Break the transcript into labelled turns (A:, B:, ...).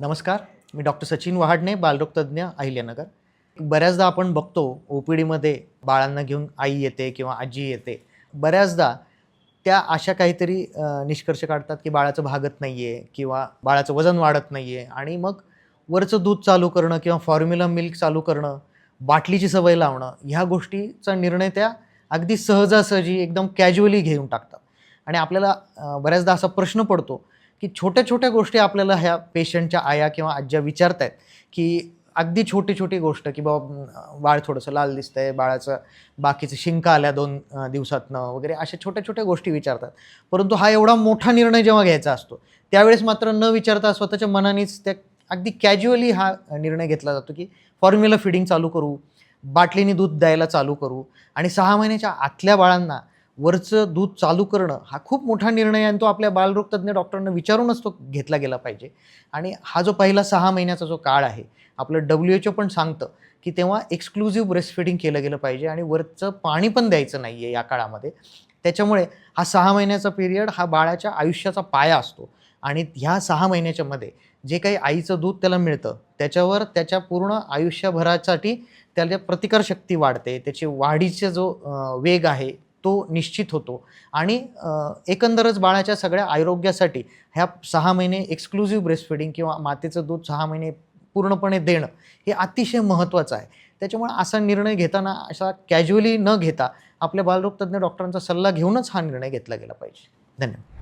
A: नमस्कार, मी डॉक्टर सचिन वहाडणे, बालरोगतज्ञ, अहिल्यानगर. बऱ्याचदा आपण बघतो OPDमध्ये बाळांना घेऊन आई येते किंवा आजी येते. बऱ्याचदा त्या अशा काहीतरी निष्कर्ष काढतात की बाळाचं भागत नाही आहे किंवा बाळाचं वजन वाढत नाही आहे आणि मग वरचं दूध चालू करणं किंवा फॉर्म्युला मिल्क चालू करणं, बाटलीची सवय लावणं, ह्या गोष्टीचा निर्णय त्या अगदी सहजासहजी एकदम कॅज्युअली घेऊन टाकतात. आणि आपल्याला बऱ्याचदा असा प्रश्न पडतो की छोट्या-छोट्या गोष्टी आपल्याला ह्या पेशंटच्या आया किंवा आज्या विचारतायत, की अगदी छोटी-छोटी गोष्ट, की बाबा बाळ थोडंसं लाल दिसतंय, बाळाचं बाकीचं शिंका आल्या 2 दिवसातनं वगैरे अशा छोट्या-छोट्या गोष्टी विचारतात. परंतु हा एवढा मोठा निर्णय जेव्हा घ्यायचा असतो, त्यावेळेस मात्र न विचारता स्वतःच्या मनानेच त्या अगदी कॅज्युअली हा निर्णय घेतला जातो, की फॉर्म्युला फीडिंग चालू करू, बाटलीने दूध द्यायला चालू करू आणि 6 महिन्याच्या आतल्या बाळांना वरचं दूध चालू करणं हा खूप मोठा निर्णय आहे आणि तो आपल्या बालरोगतज्ञ डॉक्टरांना विचारूनच तो घेतला गेला पाहिजे. आणि हा जो पहिला 6 महिन्याचा जो काळ आहे, आपलं WHO पण सांगतं, की तेव्हा एक्सक्लुझिव्ह ब्रेस्ट फीडिंग केलं गेलं पाहिजे आणि वरचं पाणी पण द्यायचं नाही आहे या काळामध्ये. त्याच्यामुळे हा 6 महिन्याचा पिरियड हा बाळाच्या आयुष्याचा पाया असतो आणि ह्या 6 महिन्याच्यामध्ये जे काही आईचं दूध त्याला मिळतं, त्याच्यावर त्याच्या पूर्ण आयुष्यभरासाठी त्याच्या प्रतिकारशक्ती वाढते, त्याची वाढीचा जो वेग आहे तो निश्चित होतो आणि एकंदरच बाळाच्या सगळ्या आरोग्यासाठी ह्या 6 महिने एक्सक्लुझिव्ह ब्रेस्ट फीडिंग किंवा मातेचं दूध 6 महिने पूर्णपणे देणं हे अतिशय महत्त्वाचं आहे. त्याच्यामुळे असा निर्णय घेताना असा कॅज्युअली न घेता आपल्या बालरोगतज्ञ डॉक्टरांचा सल्ला घेऊनच हा निर्णय घेतला गेला पाहिजे. धन्यवाद.